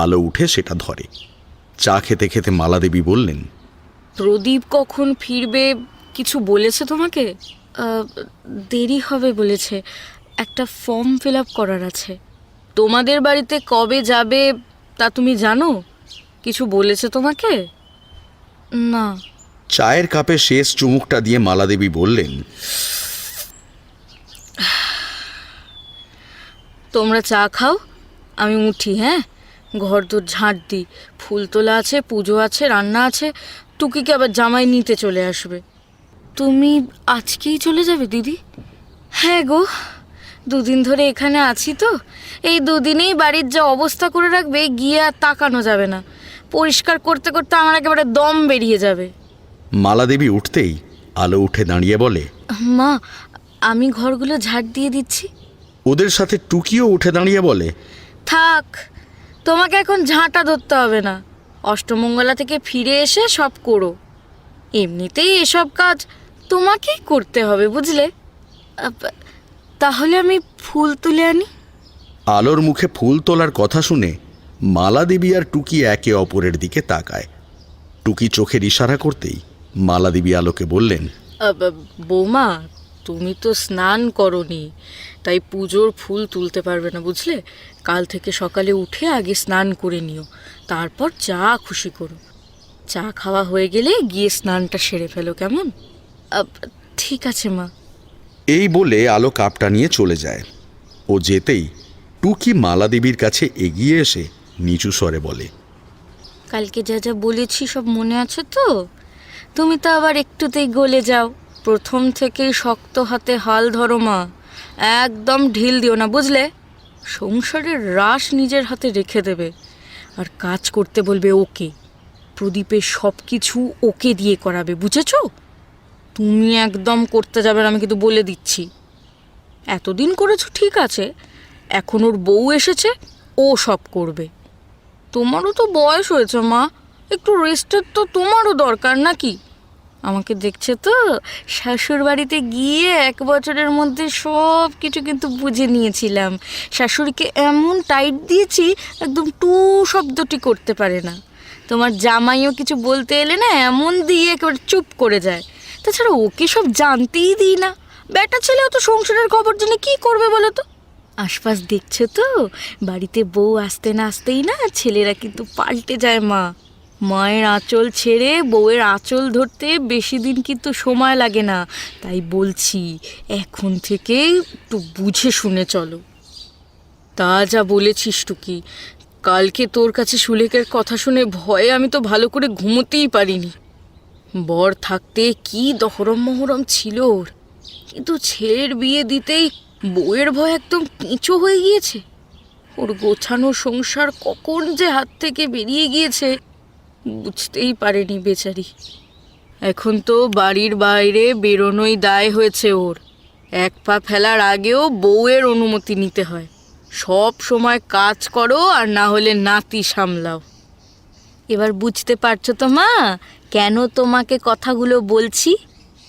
আলো উঠে সেটা ধরে। চা খেতে খেতে মালাদেবী বললেন, প্রদীপ কখন ফিরবে কিছু বলেছে তোমাকে? দেরি হবে বলেছে, একটা ফর্ম ফিল আপ করার আছে। তোমাদের বাড়িতে কবে যাবে তা তুমি জানো? কিছু বলেছে তোমাকে? না। চায়ের কাপে শেষ চুমুকটা দিয়ে মালাদেবী বললেন, তোমরা চা খাও, আমি উঠি। হ্যাঁ, ঘর দোর ঝাঁট দিই, ফুল তোলা আছে, পুজো আছে, রান্না আছে, টুকিকে আবার জামাই নিতে চলে আসবে। তুমি আজকেই চলে যাবে দিদি? হ্যাঁ গো, দুদিন ধরে এখানে আছি তো, এই দুদিনেই বাড়ির যা অবস্থা করে রাখবে গিয়ে আর তাকানো যাবে না। পরিষ্কার করতে করতে আমার একেবারে দম বেরিয়ে যাবে। মালাদেবী উঠতেই আলো উঠে দাঁড়িয়ে বলে, মা, আমি ঘরগুলো ঝাঁট দিয়ে দিচ্ছি। ওদের সাথে টুকিও উঠে দাঁড়িয়ে বলে, থাক, তোমাকে এখন ঝাঁটা ধরতে হবে না, অষ্টমঙ্গলা থেকে ফিরে এসে সব করো। এমনিতেই এসব কাজ তোমাকেই করতে হবে বুঝলে। তাহলে আমি ফুল তুলে আনি। আলোর মুখে ফুল তোলার কথা শুনে মালাদেবী আর টুকি একে অপরের দিকে তাকায়। টুকি চোখের ইশারা করতেই মালাদেবী আলোকে বললেন, বৌমা, তুমি তো স্নান করনি, তাই পুজোর ফুল তুলতে পারবে না বুঝলে। কাল থেকে সকালে উঠে আগে স্নান করে নিও, তারপর যা খুশি করো। চা খাওয়া হয়ে গেলে গিয়ে স্নানটা সেরে ফেলো, কেমন? ঠিক আছে মা। এই বলে আলো কাপটা নিয়ে চলে যায়। ও যেতেই টুকি মালাদেবীর কাছে এগিয়ে এসে নিচু স্বরে বলে, কালকে যা যা বলেছি সব মনে আছে তো? তুমি তো আবার একটুতেই গলে যাও। প্রথম থেকেই শক্ত হাতে হাল ধরো মা, একদম ঢিল দিও না বুঝলে। সংসারের রাশ নিজের হাতে রেখে দেবে, আর কাজ করতে বলবে ওকে। প্রদীপের সব কিছু ওকে দিয়ে করাবে, বুঝেছো? তুমি একদম করতে যাবে না, আমি কিন্তু বলে দিচ্ছি। এতদিন করেছো ঠিক আছে, এখন ওর বউ এসেছে, ও সব করবে। তোমারও তো বয়স হয়েছে মা, একটু রেস্টের তো তোমারও দরকার নাকি? আমাকে দেখছে তো, শাশুর বাড়িতে গিয়ে 1 বছরের মধ্যে সব কিছু কিন্তু বুঝে নিয়েছিলাম। শাশুড়িকে এমন টাইট দিয়েছি একদম টু শব্দটি করতে পারে না। তোমার জামাইও কিছু বলতে এলে না এমন দিয়ে একেবারে চুপ করে যায়। তাছাড়া ওকে সব জানতেই দিই না, বেটা ছেলেও তো সংসারের খবর জেনে কি করবে বলো তো? আশপাশ দেখছো তো, বাড়িতে বউ আসতে না আসতেই না ছেলেরা কিন্তু পাল্টে যায়। মায়ের আঁচল ছেড়ে বউয়ের আঁচল ধরতে বেশি দিন কিন্তু সময় লাগে না। তাই বলছি, এখন থেকে একটু বুঝে শুনে চলো। তা যা বলেছিস টুকি, কালকে তোর কাছে সুলেখের কথা শুনে ভয়ে আমি তো ভালো করে ঘুমোতেই পারিনি। বর থাকতে কি দহরম মহরম ছিল ওর, কিন্তু ছেলের বিয়ে দিতেই বউয়ের ভয় একদম কেঁচো হয়ে গিয়েছে। ওর গোছানো সংসার কখন যে হাত থেকে বেরিয়ে গিয়েছে বুঝতেই পারেনি বেচারি। এখন তো বাড়ির বাইরে বেরোনোই দায় হয়েছে ওর। এক পা ফেলার আগেও বউয়ের অনুমতি নিতে হয়। সব সময় কাজ করো আর না হলে নাতি সামলাও। এবার বুঝতে পারছো তো মা, কেন তোমাকে কথাগুলো বলছি?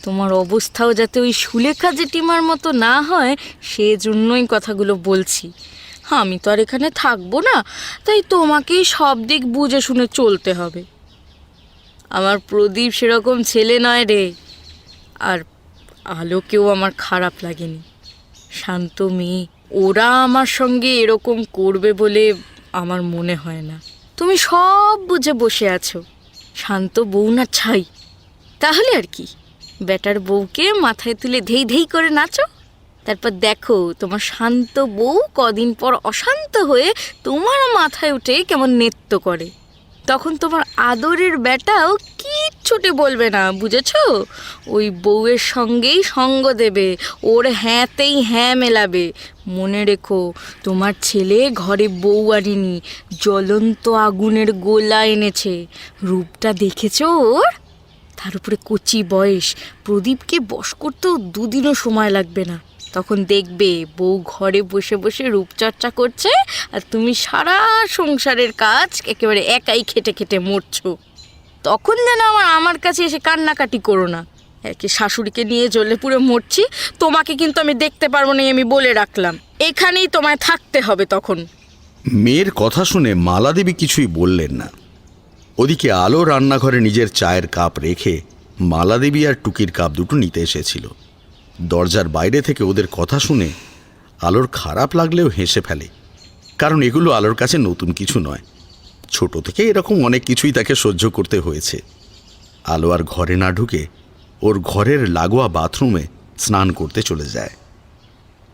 তোমার অবস্থাও যাতে ওই সুলেখা জেঠিমার মতো না হয় সেজন্যই কথাগুলো বলছি। আমি তো আর এখানে থাকবো না, তাই তোমাকেই সব দিক বুঝে শুনে চলতে হবে। আমার প্রদীপ সেরকম ছেলে নয় রে। আর আলোকেও আমার খারাপ লাগেনি, শান্ত মেয়ে। ওরা আমার সঙ্গে এরকম করবে বলে আমার মনে হয় না। তুমি সব বুঝে বসে আছো, শান্ত বউ না ছাই। তাহলে আর কি, বেটার বউকে মাথায় তুলে ধেই ধেই করে নাচো। তারপর দেখো তোমার শান্ত বউ কদিন পর অশান্ত হয়ে তোমার মাথায় উঠে কেমন নৃত্য করে। তখন তোমার আদরের বেটাও কিচ্ছুটি বলবে না, বুঝেছো? ওই বউয়ের সঙ্গেই সঙ্গ দেবে, ওর হ্যাঁতেই হ্যাঁ মেলাবে। মনে রেখো, তোমার ছেলে ঘরে বউ আনেনি, জ্বলন্ত আগুনের গোলা এনেছে। রূপটা দেখেছো ওর? তার উপরে কচি বয়স, প্রদীপকে বশ করতেও দুদিনও সময় লাগবে না। তখন দেখবে বউ ঘরে বসে বসে রূপচর্চা করছে আর তুমি সারা সংসারের কাজ একেবারে একাই খেটে খেটে মরছো। তখন যেন আমার কাছে এসে কান্নাকাটি করো না। একে শাশুড়িকে নিয়ে জ্বলে পুড়ে মরছি, তোমাকে কিন্তু আমি দেখতে পারবো না, আমি বলে রাখলাম। এখানেই তোমায় থাকতে হবে তখন। মেয়ের কথা শুনে মালাদেবী কিছুই বললেন না। ওদিকে আলো রান্নাঘরে নিজের চায়ের কাপ রেখে মালাদেবী আর টুকির কাপ দুটো নিতে এসেছিল। দরজার বাইরে থেকে ওদের কথা শুনে আলোর খারাপ লাগলেও হেসে ফেলে, কারণ এগুলো আলোর কাছে নতুন কিছু নয়। ছোট থেকে এরকম অনেক কিছুই তাকে সহ্য করতে হয়েছে। আলো আর ঘরে না ঢুকে ওর ঘরের লাগোয়া বাথরুমে স্নান করতে চলে যায়।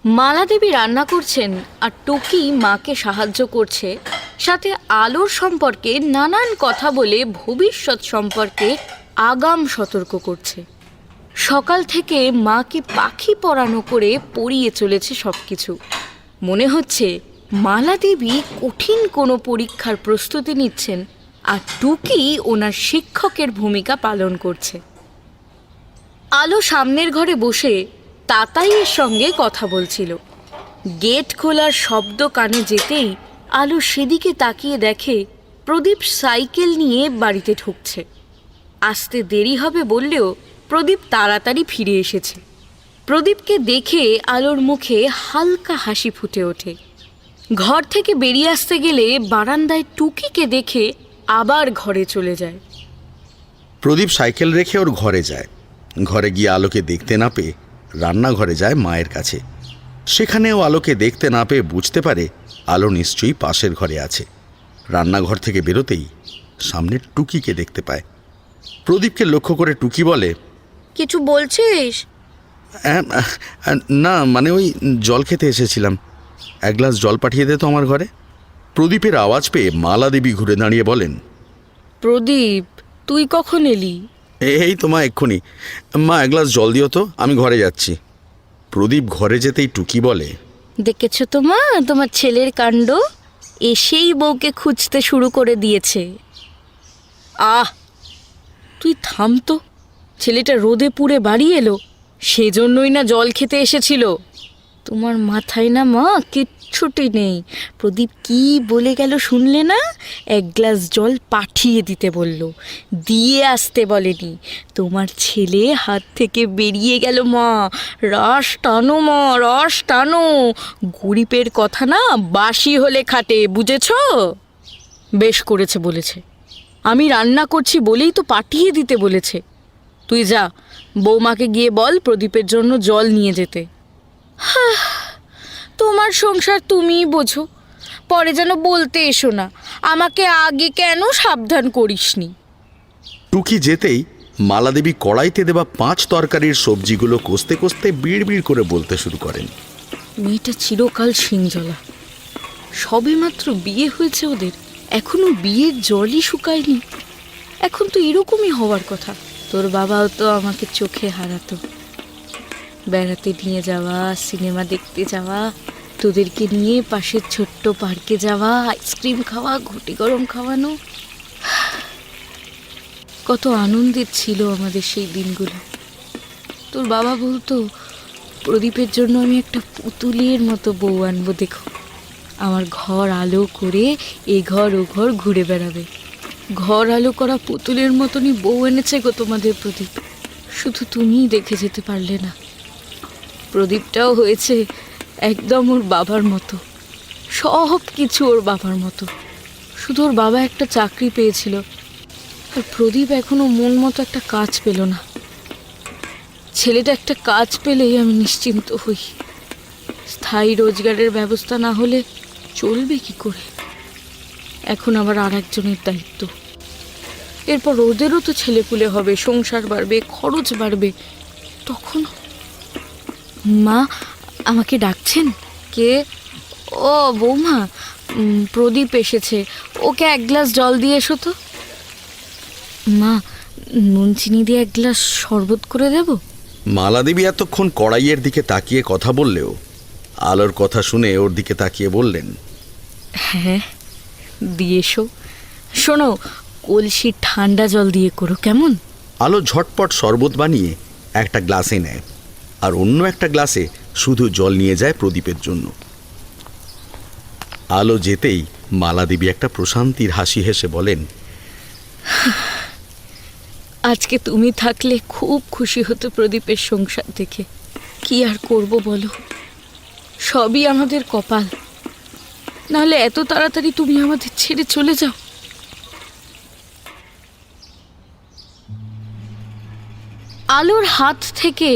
মালাদেবী রান্না করছেন আর টুকি মাকে সাহায্য করছে, সাথে আলোর সম্পর্কে নানান কথা বলে ভবিষ্যৎ সম্পর্কে আগাম সতর্ক করছে। সকাল থেকে মাকে পাখি পরানো করে পড়িয়ে চলেছে সব কিছু। মনে হচ্ছে মালাদেবী কঠিন কোনো পরীক্ষার প্রস্তুতি নিচ্ছেন আর টুকি ওনার শিক্ষকের ভূমিকা পালন করছে। আলো সামনের ঘরে বসে তাতাইয়ের সঙ্গে কথা বলছিল। গেট খোলার শব্দ কানে যেতেই আলো সেদিকে তাকিয়ে দেখে প্রদীপ সাইকেল নিয়ে বাড়িতে ঢুকছে। আসতে দেরি হবে বললেও প্রদীপ তাড়াতাড়ি ফিরে এসেছে। প্রদীপকে দেখে আলোর মুখে হালকা হাসি ফুটে ওঠে। ঘর থেকে বেরিয়ে আসতে গেলে বারান্দায় টুকিকে দেখে আবার ঘরে চলে যায়। প্রদীপ সাইকেল রেখে ওর ঘরে যায়। ঘরে গিয়ে আলোকে দেখতে না পেয়ে রান্নাঘরে যায় মায়ের কাছে। সেখানেও আলোকে দেখতে না পেয়ে বুঝতে পারে আলো নিশ্চয়ই পাশের ঘরে আছে। রান্নাঘর থেকে বেরোতেই সামনে টুকিকে দেখতে পায়। প্রদীপকে লক্ষ্য করে টুকি বলে, কিছু বলছিস? না, মানে ওই জল খেতে এসেছিলাম, এক গ্লাস জল পাঠিয়ে দে তো আমার ঘরে। প্রদীপের আওয়াজ পেয়ে মালাদেবী ঘুরে দাঁড়িয়ে বলেন, প্রদীপ, তুই কখন এলি? এই তো মা, এক্ষুনি। মা, এক গ্লাস জল দিও তো, আমি ঘরে যাচ্ছি। প্রদীপ ঘরে যেতেই টুকি বলে, দেখেছো তো মা, তোমার ছেলের কাণ্ড, এসেই বউকে খুঁজতে শুরু করে দিয়েছে। আহ, তুই থাম তো। ছেলেটা রোদে পুড়ে বাড়ি এলো, সেজন্যই না জল খেতে এসেছিল। তোমার মাথায় না মা কিচ্ছুটি নেই। প্রদীপ কি বলে গেল শুনলে না? এক গ্লাস জল পাঠিয়ে দিতে বলল, দিয়ে আসতে বলেনি। তোমার ছেলে হাত থেকে বেরিয়ে গেল মা। রস টানো মা, রস টানো। গরিবের কথা না বাসি হলে খাটে, বুঝেছ? বেশ করেছে বলেছে। আমি রান্না করছি বলেই তো পাঠিয়ে দিতে বলেছে। তুই যা, বৌমাকে গিয়ে বল প্রদীপের জন্য জল নিয়ে যেতে। তোমার সংসার তুমিই বোঝো, পরে যেন বলতে এসো না আমাকে আগে কেন সাবধান করিসনি। টুকি যেতেই মালাদেবী কড়াইতে দেওয়া 5 তরকারির সবজিগুলো কষতে কষতে বিড় বিড় করে বলতে শুরু করেন। মেয়েটা চিরকাল শিংজলা, সবেমাত্র বিয়ে হয়েছে ওদের, এখনো বিয়ের জলই শুকায়নি। এখন তো এরকমই হওয়ার কথা। তোর বাবাও তো আমাকে চোখে হারাতো, বেড়াতে নিয়ে যাওয়া, সিনেমা দেখতে যাওয়া, তোদেরকে নিয়ে পাশের ছোট্ট পার্কে যাওয়া, আইসক্রিম খাওয়া, ঘটি গরম খাওয়ানো, কত আনন্দের ছিল আমাদের সেই দিনগুলো। তোর বাবা বলতো প্রদীপের জন্য আমি একটা পুতুলের মতো বউ আনবো, দেখো আমার ঘর আলো করে এ ঘর ও ঘর ঘুরে বেড়াবে। ঘর আলো করা পুতুলের মতনই বউ এনেছে গো তোমাদের প্রদীপ, শুধু তুমিই দেখে যেতে পারলে না। প্রদীপটাও হয়েছে একদম ওর বাবার মতো, সব কিছু ওর বাবার মতো। শুধু ওর বাবা একটা চাকরি পেয়েছিল, আর প্রদীপ এখনো মন মতো একটা কাজ পেল না। ছেলেটা একটা কাজ পেলেই আমি নিশ্চিন্ত হই। স্থায়ী রোজগারের ব্যবস্থা না হলে চলবে কি করে? এখন আবার আর একজনের দায়িত্ব, এরপর ওদেরও তো ছেলেপুলে হবে, সংসার বাড়বে, খরচ বাড়বে। তখন মা আমাকে ডাকছেন। কে? ও বৌমা, প্রদীপ এসেছে, ওকে এক গ্লাস জল দিয়ে এসো তো। মা, নুন চিনি দিয়ে এক গ্লাস শরবত করে দেব? মালাদেবী এতক্ষণ কড়াইয়ের দিকে তাকিয়ে কথা বললেও আলোর কথা শুনে ওর দিকে তাকিয়ে বললেন, হ্যাঁ দিয়ে এসো। শোনো, কলসির ঠান্ডা জল দিয়ে করো, কেমন? আলো ঝটপট শরবত বানিয়ে একটা গ্লাসে নেয় আর অন্য একটা গ্লাসে শুধু জল নিয়ে যায় প্রদীপের জন্য। আলো যেতেই মালাদেবী একটা প্রশান্তির হাসি হেসে বলেন, আজকে তুমি থাকলে খুব খুশি হতো প্রদীপের সংসার দেখে। কি আর করব বলো, সবই আমাদের কপাল, নাহলে এত তাড়াতাড়ি তুমি আমাদের ছেড়ে চলে যাও। আলোর হাত থেকে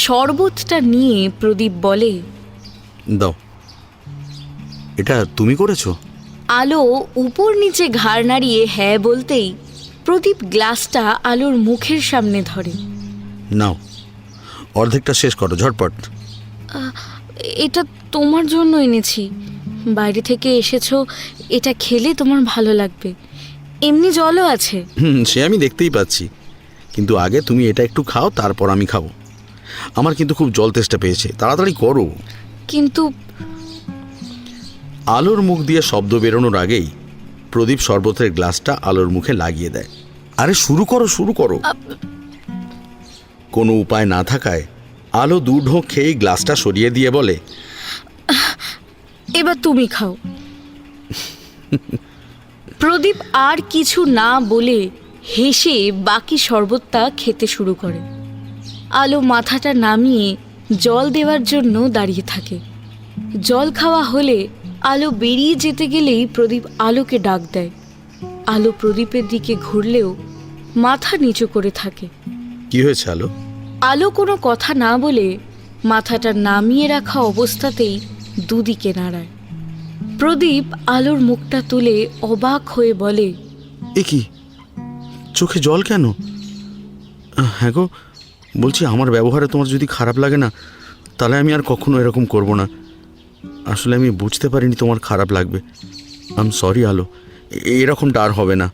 শরবতটা নিয়ে প্রদীপ বলে, দাও, এটা তুমি করেছো? আলো উপর নিচে ঘাড় নাড়িয়ে হ্যাঁ বলতেই প্রদীপ গ্লাসটা আলোর মুখের সামনে ধরে। নাও, অর্ধেকটা শেষ করো ঝটপট। এটা তোমার জন্য এনেছি, বাইরে থেকে এসেছো, এটা খেলে তোমার ভালো লাগবে। এমনি জলও আছে। সে আমি দেখতেই পাচ্ছি, কিন্তু আগে তুমি এটা একটু খাও, তারপর আমি খাবো। আমার কিন্তু খুব জল তেষ্টা পেয়েছে, তাড়াতাড়ি করো। কিন্তু আলোর মুখ দিয়ে শব্দ বেরোনোর আগেই প্রদীপ শরবতের গ্লাসটা আলোর মুখে লাগিয়ে দেয়। আরে শুরু করো, শুরু করো। কোনো উপায় না থাকায় আলো 2 ঢোক খেয়েই গ্লাসটা সরিয়ে দিয়ে বলে, এবার তুমি খাও। প্রদীপ আর কিছু না বলে হেসে বাকি শরবতটা খেতে শুরু করে। আলো মাথাটা নামিয়ে জল দেওয়ার জন্য দাঁড়িয়ে থাকে। জল খাওয়া হলে আলো বেরিয়ে যেতে গেলেই প্রদীপ আলোকে ডাক দেয়। আলো প্রদীপের দিকে ঘুরলেও মাথা নিচু করে থাকে। কি হয়েছে আলো? আলো কোনো কথা না বলে মাথাটা নামিয়ে রাখা অবস্থাতেই দুদিকে নাড়ায়। প্রদীপ আলোর মুখটা তুলে অবাক হয়ে বলে, এ কি, চোখে জল কেন? হ্যাঁ গো, বলছি আমার ব্যবহারে তোমার যদি খারাপ লাগে না, তাহলে আমি আর কখনো এরকম করব না। আসলে আমি বুঝতে পারিনি তোমার খারাপ লাগবে। আই এম সরি আলো, এরকমটা আর হবে না।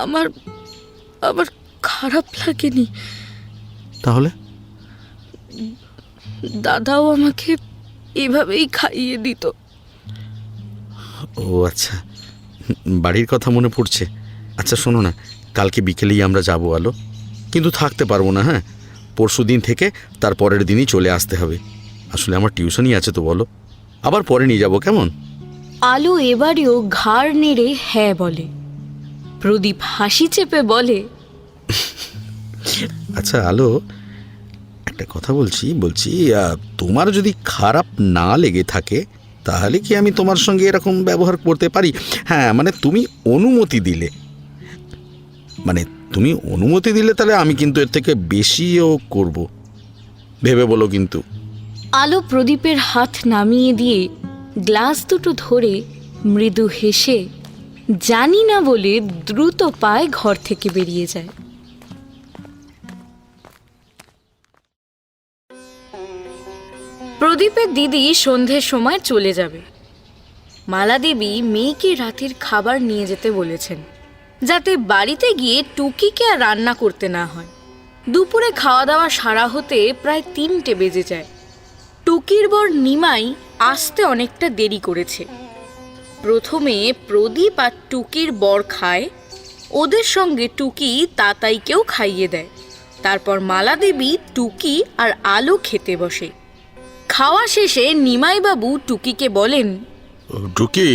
আমার আবার খারাপ লাগেনি। তাহলে? দাদাও আমাকে এভাবেই খাইয়ে দিত। ও আচ্ছা, বাড়ির কথা মনে পড়ছে। আচ্ছা শোনো না, কালকে বিকেলেই আমরা যাবো আলো, কিন্তু থাকতে পারবো না। হ্যাঁ, পরশু দিন থেকে তার পরের দিনই চলে আসতে হবে। আসলে আমার টিউশনই আছে তো, বলো, আবার পরে নিয়ে যাবো, কেমন? আলো এবারেও ঘাড় নেড়ে হ্যাঁ বলে। প্রদীপ হাসি চেপে বলে, আচ্ছা আলো, একটা কথা বলছি তোমার যদি খারাপ না লেগে থাকে তাহলে কি আমি তোমার সঙ্গে এরকম ব্যবহার করতে পারি? হ্যাঁ, মানে তুমি অনুমতি দিলে, মানে তুমি অনুমতি দিলে তাহলে আমি কিন্তু এর থেকে বেশিও করব, ভেবে বলো কিন্তু। আলো প্রদীপের হাত নামিয়ে দিয়ে গ্লাস দুটো ধরে মৃদু হেসে জানি না বলে দ্রুত পায়ে ঘর থেকে বেরিয়ে যায়। প্রদীপের দিদি সন্ধ্যের সময় চলে যাবে। মালা দেবী মেয়েকে রাতের খাবার নিয়ে যেতে বলেছেন, যাতে বাড়িতে গিয়ে টুকিকে আর রান্না করতে না হয়। দুপুরে খাওয়া দাওয়া সারা হতে প্রায় 3টে বেজে যায়। টুকির বর নিমাই আসতে অনেকটা দেরি করেছে। প্রথমে প্রদীপ আর টুকির বর খায়, ওদের সঙ্গে টুকি তাতাইকেও খাইয়ে দেয়। তারপর মালা দেবী, টুকি আর আলো খেতে বসে। খাওয়া শেষে নিমাইবাবু টুকিকে বলেন, টুকি,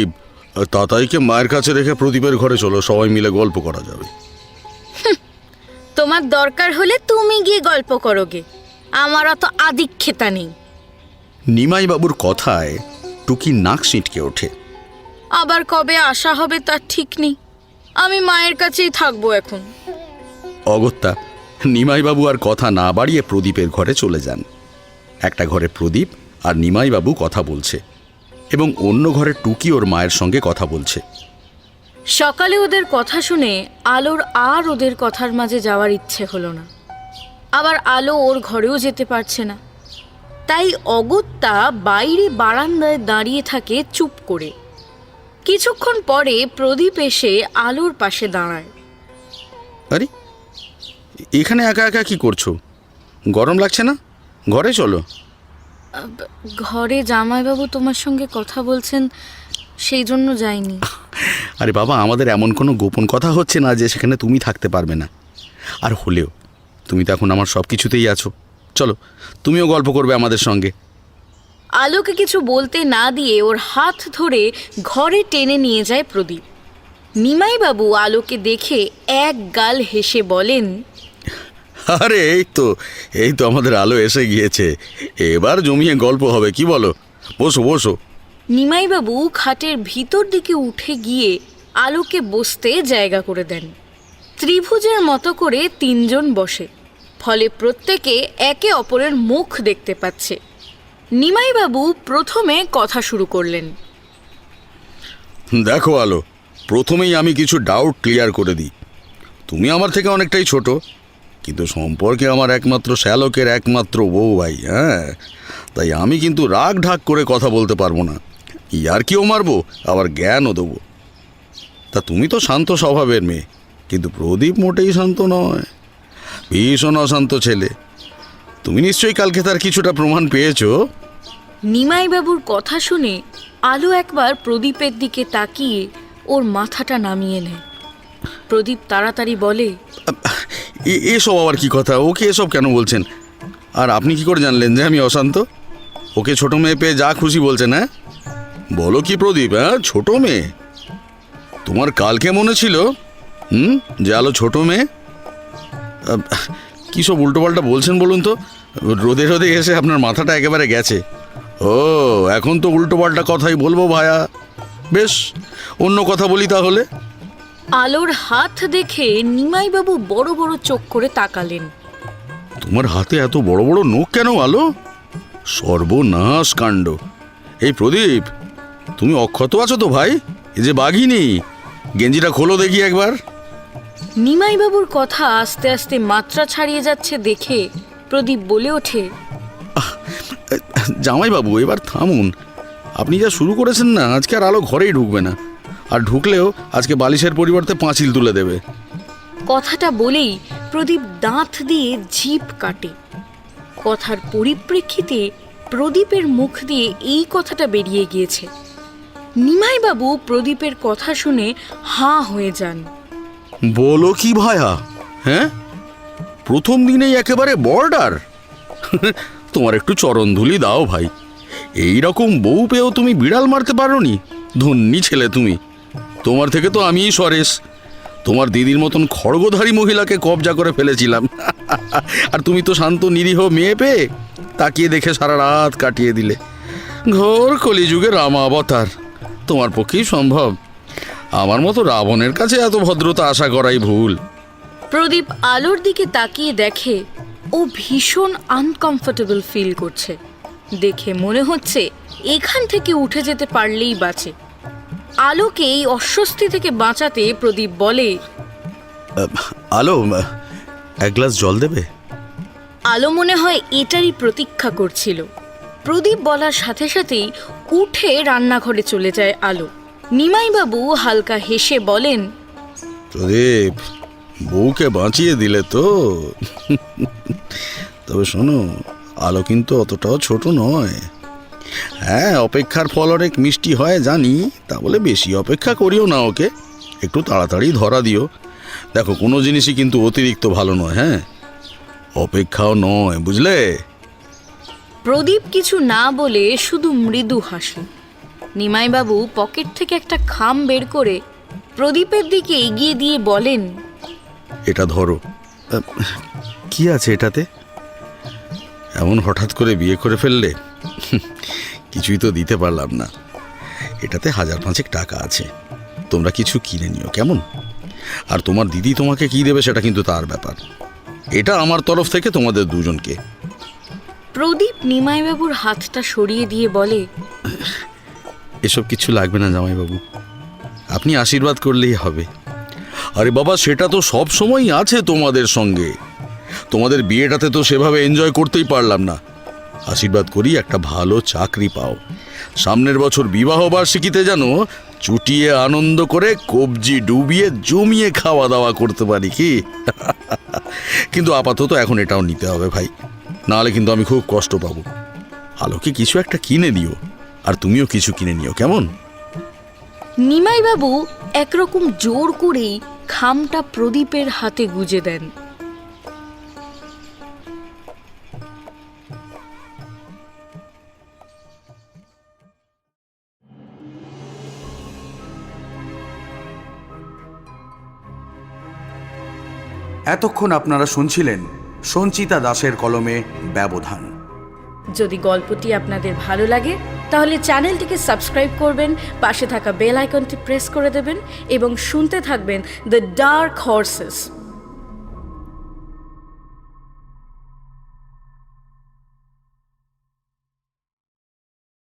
তাতাইকে মায়ের কাছে রেখে প্রদীপের ঘরে চলো, সবাই মিলে গল্প করা যাবে। তোমার দরকার হলে তুমি গিয়ে গল্প করোগে, আমার অত আদিক্ষেতা নেই। নিমাইবাবুর কথায় টুকি নাক সিঁটকে ওঠে। আবার কবে আসা হবে তার ঠিক নেই, আমি মায়ের কাছেই থাকবো এখন। অগত্যা নিমাইবাবু আর কথা না বাড়িয়ে প্রদীপের ঘরে চলে যান। একটা ঘরে প্রদীপ আর নিমাইবাবু কথা বলছে এবং অন্য ঘরে টুকি ওর মায়ের সঙ্গে কথা বলছে। সকালে ওদের কথা শুনে আলোর আর ওদের কথার মাঝে যাওয়ার ইচ্ছে হলো না। আবার আলো ওর ঘরেও যেতে পারছে না, তাই অগত্যা বাইরে বারান্দায় দাঁড়িয়ে থাকে চুপ করে। কিছুক্ষণ পরে প্রদীপ এসে আলোর পাশে দাঁড়ায়। আরে, এখানে একা একা কি করছো? গরম লাগছে না? ঘরে চলো। ঘরে জামাইবাবু তোমার সঙ্গে কথা বলছেন, সেই জন্য যাইনি। আরে বাবা, আমাদের এমন কোনো গোপন কথা হচ্ছে না যে সেখানে তুমি থাকতে পারবে না। আর হলেও তুমি তো এখন আমার সব কিছুতেই আছো। চলো, তুমিও গল্প করবে আমাদের সঙ্গে। আলোকে কিছু বলতে না দিয়ে ওর হাত ধরে ঘরে টেনে নিয়ে যায় প্রদীপ। নিমাইবাবু আলোকে দেখে এক গাল হেসে বলেন, আরে এই তো আমাদের আলো এসে গিয়েছে, এবার জমিয়ে গল্প হবে, কি বলো? বসো বসো। নিমাইবাবু খাটের ভিতর দিকে উঠে গিয়ে আলোকে বসতে জায়গা করে দেন। ত্রিভুজের মতো করে 3 জন বসে, ফলে প্রত্যেকে একে অপরের মুখ দেখতে পাচ্ছে। নিমাইবাবু প্রথমে কথা শুরু করলেন। দেখো আলো, প্রথমেই আমি কিছু ডাউট ক্লিয়ার করে দিই। তুমি আমার থেকে অনেকটাই ছোট, কিন্তু সম্পর্কে আমার একমাত্র শ্যালকের একমাত্র বউ ভাই। হ্যাঁ, তাই আমি কিন্তু রাগ ঢাক করে কথা বলতে পারবো না, ইয়ার কিও মারবো, আবার জ্ঞানও দেবো। তা তুমি তো শান্ত স্বভাবের মেয়ে, কিন্তু প্রদীপ মোটেই শান্ত নয়, ভীষণ অশান্ত ছেলে। তুমি নিশ্চয়ই কালকে তার কিছুটা প্রমাণ পেয়েছো। নিমাইবাবুর কথা শুনে আলো একবার প্রদীপের দিকে তাকিয়ে ওর মাথাটা নামিয়ে নেয়। প্রদীপ তাড়াতাড়ি বলে, এসব আবার কি কথা? ওকে এসব কেন বলছেন? আর আপনি কি করে জানলেন যে আমি অশান্ত? ওকে ছোট মেয়ে পেয়ে যা খুশি বলছেন। হ্যাঁ, বলো কি প্রদীপ? হ্যাঁ, ছোট মেয়ে? তোমার কালকে মনে ছিল যে আলো ছোট মেয়ে? কী সব উল্টোপাল্টা বলছেন বলুন তো? রোদে রোদে এসে আপনার মাথাটা একেবারে গেছে। ও, এখন তো উল্টোপাল্টা কথাই বলবো ভায়া। বেশ, অন্য কথা বলি তাহলে। আলোর হাত দেখে নিমাইবাবু বড় বড় চোখ করে তাকালেন। তোমার হাতে এত বড় বড় নখ কেন আলো? সর্বনাশ কাণ্ড! এই প্রদীপ, তুমি অক্ষত আছো তো ভাই? এই যে বাঘিনী, গেঞ্জিটা খোলো দেখি একবার। নিমাইবাবুর কথা আস্তে আস্তে মাত্রা ছাড়িয়ে যাচ্ছে দেখে প্রদীপ বলে ওঠে, জামাইবাবু, এবার থামুন। আপনি যা শুরু করেছেন না, আজকে আর আলো ঘরেই ঢুকবে না, আর ঢুকলেও আজকে বালিশের পরিবর্তে পাঁচিল তুলে দেবে। কথাটা বলেই প্রদীপ দাঁত দিয়ে জিভ কাটে। কথার পরিপ্রেক্ষিতে প্রদীপের মুখ দিয়ে এই কথাটা বেরিয়ে গিয়েছে। নিমাইবাবু প্রদীপের কথা শুনে হাঁ হয়ে যান। বলো কি ভায়া? হ্যাঁ, প্রথম দিনেই একেবারে বর্ডার! তোমার একটু চরণধুলি দাও ভাই। এই রকম বউ পেয়েও তুমি বিড়াল মারতে পারোনি, ধন্যী ছেলে তুমি। তোমার থেকে তো আমিই সরেস। তোমার দিদির মতন খড়গধারী মহিলাকে কবজা করে ফেলেছিলাম, আর তুমি তো শান্ত নিরীহ মেয়ে পেয়ে তাকিয়ে দেখে সারা রাত কাটিয়ে দিলে। ঘোর কলিযুগে রামাবতার, তোমার পক্ষেই সম্ভব। আমার মতো রাবণের কাছে এত ভদ্রতা আশা করাই ভুল। প্রদীপ আলোর দিকে তাকিয়ে দেখে ও ভীষণ আনকমফোর্টেবল ফিল করছে। দেখে মনে হচ্ছে এখান থেকে উঠে যেতে পারলেই বাঁচে। আলোকে এই অস্বস্তি থেকে বাঁচাতে প্রদীপ বলে, আলো, এক গ্লাস জল দেবে? আলো মনে হয় এটারই প্রতীক্ষা করছিল। প্রদীপ বলার সাথে সাথেই উঠে রান্নাঘরে চলে যায় আলো। নিমাইবাবু হালকা হেসে বলেন, প্রদীপ, বউকে বাঁচিয়ে দিলে তো। তবে শোনো, আলো কিন্তু অতটাও ছোট নয়। হ্যাঁ, অপেক্ষার ফল অনেক মিষ্টি হয় জানি, তা বলে বেশি অপেক্ষা করিও না ওকে। একটু তাড়াতাড়ি ধরা দিও। দেখো, কোনো জিনিসই কিন্তু অতিরিক্ত ভালো নয়। হ্যাঁ, অপেক্ষাও নয়, বুঝলে? প্রদীপ কিছু না বলে শুধু মৃদু হাসে। নিমাইবাবু পকেট থেকে একটা খাম বের করে প্রদীপের দিকে এগিয়ে দিয়ে বলেন, এটা ধরো। কি আছে এটাতে? এমন হঠাৎ করে বিয়ে করে ফেললে, কিছুই তো দিতে পারলাম না। এটাতে 1,000-5 টাকা আছে, তোমরা কিছু কিনে নিও, কেমন? আর তোমার দিদি তোমাকে কি দেবে সেটা কিন্তু তার ব্যাপার। এটা আমার তরফ থেকে তোমাদের দুজনকে। প্রদীপ নিমাইবাবুর হাতটা সরিয়ে দিয়ে বলে, এসব কিছু লাগবে না জামাইবাবু, আপনি আশীর্বাদ করলেই হবে। আরে বাবা, সেটা তো সব সময়ই আছে তোমাদের সঙ্গে। তোমাদের বিয়েটাতে তো সেভাবে এনজয় করতেই পারলাম না। আশীর্বাদ করি একটা ভালো চাকরি পাও, সামনের বছর বিবাহ বার্ষিকীতে যেন চুটিয়ে আনন্দ করে কবজি ডুবিয়ে জমিয়ে খাওয়া দাওয়া করতে পারি, কি? কিন্তু আপাতত এখন এটাও নিতে হবে ভাই, নাহলে কিন্তু আমি খুব কষ্ট পাবো। আলোকে কিছু একটা কিনে দিও, আর তুমিও কিছু কিনে নিও, কেমন? নিমাইবাবু একরকম জোর করেই খামটা প্রদীপের হাতে গুজে দেন। এতক্ষণ আপনারা শুনছিলেন সঞ্চিতা দাসের কলমে ব্যবধান। যদি গল্পটি আপনাদের ভালো লাগে তাহলে চ্যানেলটিকে সাবস্ক্রাইব করবেন, পাশে থাকা বেল আইকনটি প্রেস করে দেবেন এবং শুনতে থাকবেন দ্য ডার্ক হর্সেস।